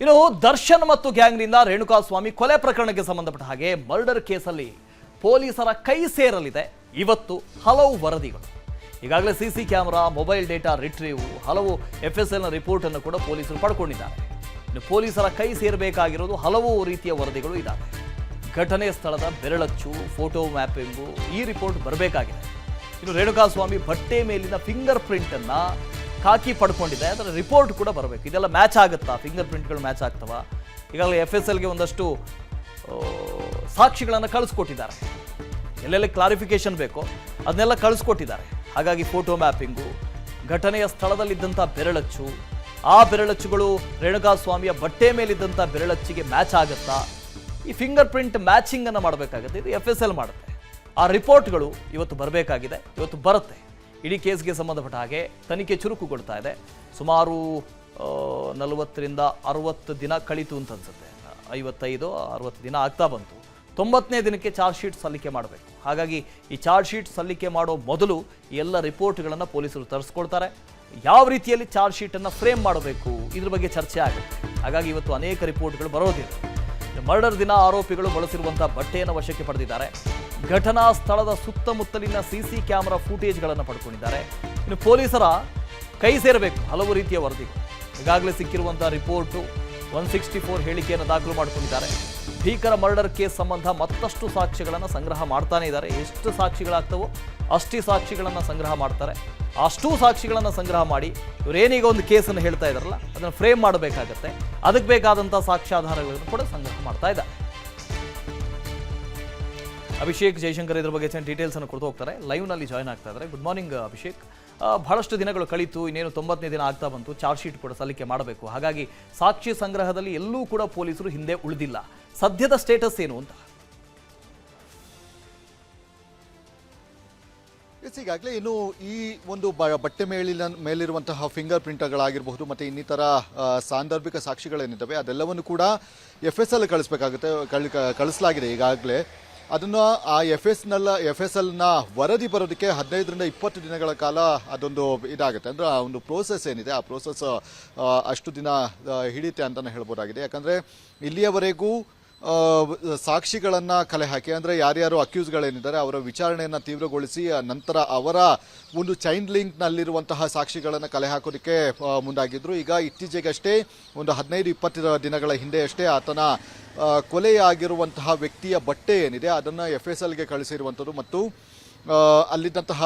ಇನ್ನು ದರ್ಶನ್ ಮತ್ತು ಗ್ಯಾಂಗ್ನಿಂದ ರೇಣುಕಾಸ್ವಾಮಿ ಕೊಲೆ ಪ್ರಕರಣಕ್ಕೆ ಸಂಬಂಧಪಟ್ಟ ಹಾಗೆ ಮರ್ಡರ್ ಕೇಸಲ್ಲಿ ಪೊಲೀಸರ ಕೈ ಸೇರಲಿದೆ ಇವತ್ತು ಹಲವು ವರದಿಗಳು. ಈಗಾಗಲೇ CC camera, mobile data retrieve, ಹಲವು FSLನ ರಿಪೋರ್ಟ್ ಅನ್ನು ಕೂಡ ಪೊಲೀಸರು ಪಡ್ಕೊಂಡಿದ್ದಾರೆ. ಇನ್ನು ಪೊಲೀಸರ ಕೈ ಸೇರಬೇಕಾಗಿರೋದು ಹಲವು ರೀತಿಯ ವರದಿಗಳು ಇದ್ದಾವೆ. ಘಟನೆ ಸ್ಥಳದ ಬೆರಳಚ್ಚು, ಫೋಟೋ ಮ್ಯಾಪಿಂಗು, ಈ ರಿಪೋರ್ಟ್ ಬರಬೇಕಾಗಿದೆ. ಇನ್ನು ರೇಣುಕಾಸ್ವಾಮಿ ಬಟ್ಟೆ ಮೇಲಿನ ಫಿಂಗರ್ ಪ್ರಿಂಟ್ ಅನ್ನ ಕಾಕಿ ಪಡ್ಕೊಂಡಿದೆ, ಅದರ ರಿಪೋರ್ಟ್ ಕೂಡ ಬರಬೇಕು. ಇದೆಲ್ಲ ಮ್ಯಾಚ್ ಆಗುತ್ತಾ? ಫಿಂಗರ್ ಪ್ರಿಂಟ್ಗಳು ಮ್ಯಾಚ್ ಆಗ್ತವ? ಈಗಾಗಲೇ FSLಗೆ ಒಂದಷ್ಟು ಸಾಕ್ಷಿಗಳನ್ನು ಕಳಿಸ್ಕೊಟ್ಟಿದ್ದಾರೆ. ಎಲ್ಲೆಲ್ಲಿ ಕ್ಲಾರಿಫಿಕೇಶನ್ ಬೇಕೋ ಅದನ್ನೆಲ್ಲ ಕಳಿಸ್ಕೊಟ್ಟಿದ್ದಾರೆ. ಹಾಗಾಗಿ ಫೋಟೋ ಮ್ಯಾಪಿಂಗು, ಘಟನೆಯ ಸ್ಥಳದಲ್ಲಿದ್ದಂಥ ಬೆರಳಚ್ಚು, ಆ ಬೆರಳಚ್ಚುಗಳು ರೇಣುಕಾಸ್ವಾಮಿಯ ಬಟ್ಟೆ ಮೇಲಿದ್ದಂಥ ಬೆರಳಚ್ಚಿಗೆ ಮ್ಯಾಚ್ ಆಗುತ್ತಾ? ಈ ಫಿಂಗರ್ ಪ್ರಿಂಟ್ ಮ್ಯಾಚಿಂಗ್ ಅನ್ನು ಮಾಡಬೇಕಾಗುತ್ತೆ. ಇದು FSL ಮಾಡುತ್ತೆ. ಆ ರಿಪೋರ್ಟ್ಗಳು ಇವತ್ತು ಬರಬೇಕಾಗಿದೆ, ಇವತ್ತು ಬರುತ್ತೆ. ಇಡೀ ಕೇಸ್ಗೆ ಸಂಬಂಧಪಟ್ಟ ಹಾಗೆ ತನಿಖೆ ಚುರುಕುಗೊಳ್ತಾ ಇದೆ. ಸುಮಾರು 40ರಿಂದ 60 ದಿನ ಕಳೀತು ಅಂತ ಅನ್ಸುತ್ತೆ. 55-60 ದಿನ ಆಗ್ತಾ ಬಂತು. 90ನೇ ದಿನಕ್ಕೆ ಚಾರ್ಜ್ ಶೀಟ್ ಸಲ್ಲಿಕೆ ಮಾಡಬೇಕು. ಹಾಗಾಗಿ ಈ ಚಾರ್ಜ್ ಶೀಟ್ ಸಲ್ಲಿಕೆ ಮಾಡೋ ಮೊದಲು ಎಲ್ಲ ರಿಪೋರ್ಟ್ಗಳನ್ನು ಪೊಲೀಸರು ತರಿಸ್ಕೊಳ್ತಾರೆ. ಯಾವ ರೀತಿಯಲ್ಲಿ ಚಾರ್ಜ್ ಶೀಟನ್ನು ಫ್ರೇಮ್ ಮಾಡಬೇಕು ಇದ್ರ ಬಗ್ಗೆ ಚರ್ಚೆ ಆಗುತ್ತೆ. ಹಾಗಾಗಿ ಇವತ್ತು ಅನೇಕ ರಿಪೋರ್ಟ್ಗಳು ಬರೋದಿದೆ. ಮರ್ಡರ್ ದಿನ ಆರೋಪಿಗಳು ಬಳಸಿರುವಂಥ ಬಟ್ಟೆಯನ್ನು ವಶಕ್ಕೆ ಪಡೆದಿದ್ದಾರೆ. ಘಟನಾ ಸ್ಥಳದ ಸುತ್ತಮುತ್ತಲಿನ ಸಿಸಿ ಕ್ಯಾಮೆರಾ ಫೂಟೇಜ್ಗಳನ್ನು ಪಡ್ಕೊಂಡಿದ್ದಾರೆ. ಇನ್ನು ಪೊಲೀಸರ ಕೈ ಸೇರಬೇಕು ಹಲವು ರೀತಿಯ ವರದಿಗಳು. ಈಗಾಗಲೇ ಸಿಕ್ಕಿರುವಂಥ ರಿಪೋರ್ಟು 164 ಹೇಳಿಕೆಯನ್ನು ದಾಖಲು ಮಾಡಿಕೊಂಡಿದ್ದಾರೆ. ಭೀಕರ ಮರ್ಡರ್ ಕೇಸ್ ಸಂಬಂಧ ಮತ್ತಷ್ಟು ಸಾಕ್ಷ್ಯಗಳನ್ನು ಸಂಗ್ರಹ ಮಾಡ್ತಾನೆ ಇದ್ದಾರೆ. ಎಷ್ಟು ಸಾಕ್ಷಿಗಳಾಗ್ತವೋ ಅಷ್ಟೇ ಸಾಕ್ಷಿಗಳನ್ನು ಸಂಗ್ರಹ ಮಾಡ್ತಾರೆ. ಅಷ್ಟೂ ಸಾಕ್ಷಿಗಳನ್ನು ಸಂಗ್ರಹ ಮಾಡಿ ಇವರೇನೀಗ ಒಂದು ಕೇಸನ್ನು ಹೇಳ್ತಾ ಇದ್ದಾರಲ್ಲ, ಅದನ್ನು ಫ್ರೇಮ್ ಮಾಡಬೇಕಾಗತ್ತೆ. ಅದಕ್ಕೆ ಬೇಕಾದಂಥ ಸಾಕ್ಷ್ಯಾಧಾರಗಳನ್ನು ಕೂಡ ಸಂಗ್ರಹ ಮಾಡ್ತಾ ಇದ್ದಾರೆ. ಅಭಿಷೇಕ್ ಜಯಶಂಕರ್ ಇದ್ರ ಬಗ್ಗೆ ಡೀಟೇಲ್ಸ್ ಅನ್ನು ಕೊಡ್ತಾ ಹೋಗ್ತಾರೆ. ಲೈವ್ನಲ್ಲಿ ಜಾಯ್ನ್ ಆಗ್ತಾ ಇದ್ದಾರೆ. Good morning Abhishek. ಬಹಳಷ್ಟು ದಿನಗಳು ಕಳೀತು, ಇನ್ನೇನು 90ನೇ ದಿನ ಆಗ್ತಾ ಬಂತು. ಚಾರ್ಜ್ ಶೀಟ್ ಕೂಡ ಸಲ್ಲಿಕೆ ಮಾಡಬೇಕು. ಹಾಗಾಗಿ ಸಾಕ್ಷಿ ಸಂಗ್ರಹದಲ್ಲಿ ಎಲ್ಲೂ ಕೂಡ ಪೊಲೀಸರು ಹಿಂದೆ ಉಳಿದಿಲ್ಲ. ಸದ್ಯದ ಸ್ಟೇಟಸ್ ಏನು ಅಂತ? ಈಗಾಗಲೇ ಇನ್ನು ಈ ಒಂದು ಬಟ್ಟೆ ಮೇಲಿರುವಂತಹ ಫಿಂಗರ್ ಪ್ರಿಂಟ್ಗಳಾಗಿರಬಹುದು ಮತ್ತು ಇನ್ನಿತರ ಸಾಂದರ್ಭಿಕ ಸಾಕ್ಷಿಗಳೇನಿದ್ದಾವೆ ಅದೆಲ್ಲವನ್ನು ಕೂಡ FSL ಕಳಿಸಲಾಗಿದೆ. ಈಗಾಗಲೇ ಅದನ್ನು ಆ FSLನ ವರದಿ ಬರೋದಕ್ಕೆ 15ರಿಂದ 20 ದಿನಗಳ ಕಾಲ ಅದೊಂದು ಇದಾಗುತ್ತೆ. ಅಂದರೆ ಆ ಒಂದು ಪ್ರೋಸೆಸ್ ಏನಿದೆ ಆ ಪ್ರೋಸೆಸ್ ಅಷ್ಟು ದಿನ ಹಿಡಿಯುತ್ತೆ ಅಂತಲೇ ಹೇಳ್ಬೋದಾಗಿದೆ. ಯಾಕಂದರೆ ಇಲ್ಲಿಯವರೆಗೂ ಸಾಕ್ಷಿಗಳನ್ನು ಕಲೆ ಹಾಕಿ, ಅಂದರೆ ಯಾರ್ಯಾರು ಅಕ್ಯೂಸ್ಗಳೇನಿದ್ದಾರೆ ಅವರ ವಿಚಾರಣೆಯನ್ನು ತೀವ್ರಗೊಳಿಸಿ ನಂತರ ಅವರ ಒಂದು ಚೈನ್ ಲಿಂಕ್ನಲ್ಲಿರುವಂತಹ ಸಾಕ್ಷಿಗಳನ್ನು ಕಲೆ ಹಾಕೋದಕ್ಕೆ ಮುಂದಾಗಿದ್ದರು. ಈಗ ಇತ್ತೀಚೆಗಷ್ಟೇ ಒಂದು 15-20 ದಿನಗಳ ಹಿಂದೆ ಅಷ್ಟೇ ಆತನ ಕೊಲೆಯಾಗಿರುವಂತಹ ವ್ಯಕ್ತಿಯ ಬಟ್ಟೆ ಏನಿದೆ ಅದನ್ನು FSLಗೆ ಕಳಿಸಿರುವಂಥದ್ದು ಮತ್ತು ಅಲ್ಲಿದ್ದಂತಹ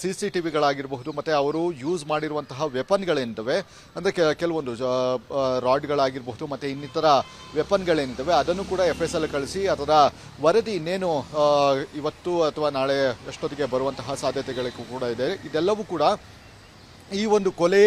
CCTVಗಳಾಗಿರಬಹುದು ಮತ್ತು ಅವರು ಯೂಸ್ ಮಾಡಿರುವಂತಹ ವೆಪನ್ಗಳೇನಿದ್ದಾವೆ, ಅಂದರೆ ಕೆಲವೊಂದು ರಾಡ್ಗಳಾಗಿರಬಹುದು ಮತ್ತು ಇನ್ನಿತರ ವೆಪನ್ಗಳೇನಿದ್ದಾವೆ ಅದನ್ನು ಕೂಡ FSL ಕಳಿಸಿ ಅದರ ವರದಿ ಇನ್ನೇನು ಇವತ್ತು ಅಥವಾ ನಾಳೆ ಎಷ್ಟೊತ್ತಿಗೆ ಬರುವಂತಹ ಸಾಧ್ಯತೆಗಳಿಗೂ ಕೂಡ ಇದೆ. ಇದೆಲ್ಲವೂ ಕೂಡ ಈ ಒಂದು ಕೊಲೆ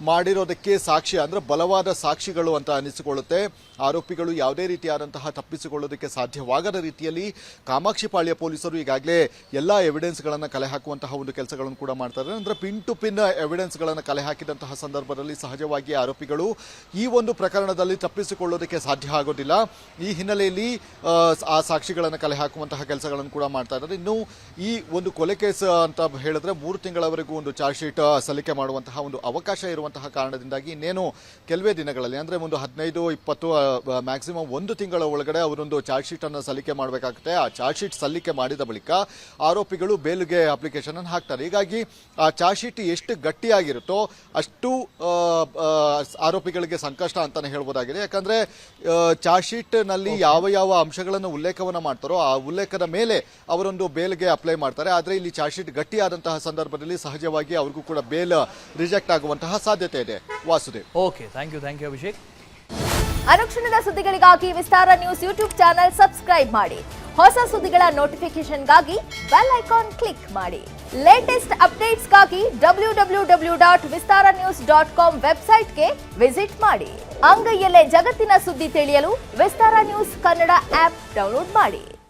ಮಾಡಿರೋದಕ್ಕೆ ಸಾಕ್ಷಿ, ಅಂದರೆ ಬಲವಾದ ಸಾಕ್ಷಿಗಳು ಅಂತ ಅನಿಸಿಕೊಳ್ಳುತ್ತೆ. ಆರೋಪಿಗಳು ಯಾವುದೇ ರೀತಿಯಾದಂತಹ ತಪ್ಪಿಸಿಕೊಳ್ಳೋದಕ್ಕೆ ಸಾಧ್ಯವಾಗದ ರೀತಿಯಲ್ಲಿ ಕಾಮಾಕ್ಷಿಪಾಳ್ಯ ಪೊಲೀಸರು ಈಗಾಗಲೇ ಎಲ್ಲ ಎವಿಡೆನ್ಸ್ಗಳನ್ನು ಕಲೆ ಹಾಕುವಂತಹ ಒಂದು ಕೆಲಸಗಳನ್ನು ಕೂಡ ಮಾಡ್ತಾರೆ. ಅಂದರೆ ಪಿನ್ ಟು ಪಿನ್ ಎವಿಡೆನ್ಸ್ಗಳನ್ನು ಕಲೆ ಹಾಕಿದಂತಹ ಸಂದರ್ಭದಲ್ಲಿ ಸಹಜವಾಗಿ ಆರೋಪಿಗಳು ಈ ಒಂದು ಪ್ರಕರಣದಲ್ಲಿ ತಪ್ಪಿಸಿಕೊಳ್ಳೋದಕ್ಕೆ ಸಾಧ್ಯ ಆಗೋದಿಲ್ಲ. ಈ ಹಿನ್ನೆಲೆಯಲ್ಲಿ ಆ ಸಾಕ್ಷಿಗಳನ್ನು ಕಲೆ ಹಾಕುವಂತಹ ಕೆಲಸಗಳನ್ನು ಕೂಡ ಮಾಡ್ತಾ ಇದ್ದಾರೆ. ಇನ್ನು ಈ ಒಂದು ಕೊಲೆ ಕೇಸ್ ಅಂತ ಹೇಳಿದ್ರೆ 3 ತಿಂಗಳವರೆಗೂ ಒಂದು ಚಾರ್ಜ್ ಶೀಟ್ ಸಲ್ಲಿಕೆ ಮಾಡುವಂತಹ ಒಂದು ಅವಕಾಶ ಇರುವಂತಹ ಕಾರಣದಿಂದಾಗಿ ಇನ್ನೇನು ಕೆಲವೇ ದಿನಗಳಲ್ಲಿ, ಅಂದರೆ ಒಂದು 15-20 ಮ್ಯಾಕ್ಸಿಮಮ್ 1 ತಿಂಗಳ ಒಳಗಡೆ ಅವರೊಂದು ಚಾರ್ಜ್ ಶೀಟ್ ಅನ್ನು ಸಲ್ಲಿಕೆ ಮಾಡಬೇಕಾಗುತ್ತೆ. ಆ ಚಾರ್ಜ್ ಶೀಟ್ ಸಲ್ಲಿಕೆ ಮಾಡಿದ ಬಳಿಕ ಆರೋಪಿಗಳು ಬೇಲ್ಗೆ ಅಪ್ಲಿಕೇಶನ್ ಅನ್ನು ಹಾಕ್ತಾರೆ. ಹೀಗಾಗಿ ಆ ಚಾರ್ಜ್ ಶೀಟ್ ಎಷ್ಟು ಗಟ್ಟಿಯಾಗಿರುತ್ತೋ ಅಷ್ಟು ಆರೋಪಿಗಳಿಗೆ ಸಂಕಷ್ಟ ಅಂತಾನೆ ಹೇಳ್ಬೋದಾಗಿದೆ. ಯಾಕಂದ್ರೆ ಚಾರ್ಜ್ ಶೀಟ್ ನಲ್ಲಿ ಯಾವ ಅಂಶಗಳನ್ನು ಉಲ್ಲೇಖವನ್ನು ಮಾಡ್ತಾರೋ ಆ ಉಲ್ಲೇಖದ ಮೇಲೆ ಅವರೊಂದು ಬೇಲ್ಗೆ ಅಪ್ಲೈ ಮಾಡ್ತಾರೆ. ಆದರೆ ಇಲ್ಲಿ ಚಾರ್ಜ್ ಶೀಟ್ ಗಟ್ಟಿಯಾದಂತಹ ಸಂದರ್ಭದಲ್ಲಿ ಸಹಜವಾಗಿ ಅವ್ರಿಗೂ ಕೂಡ ಬೇಲ್ ರಿಜೆಕ್ಟ್ ಆಗುವಂತಹ ಸಾಧ್ಯತೆ ಇದೆ. Vasudev. Okay, thank you Abhishek. ಅನುಕ್ಷಣದ ಸುದ್ದಿಗಳಿಗಾಗಿ Vistara news YouTube channel subscribe ಮಾಡಿ. ಹೊಸ ಸುದ್ದಿಗಳ ನೋಟಿಫಿಕೇಶನ್ಗಾಗಿ ಬೆಲ್ ಐಕಾನ್ ಕ್ಲಿಕ್ ಮಾಡಿ. ಲೇಟೆಸ್ಟ್ ಅಪ್ಡೇಟ್ಸ್ಗಾಗಿ www.vistaranews.com ವೆಬ್ಸೈಟ್ಗೆ ವಿಸಿಟ್ ಮಾಡಿ. ಅಂಗೈಯಲ್ಲೇ ಜಗತ್ತಿನ ಸುದ್ದಿ ತಿಳಿಯಲು Vistara news Kannada app download ಮಾಡಿ.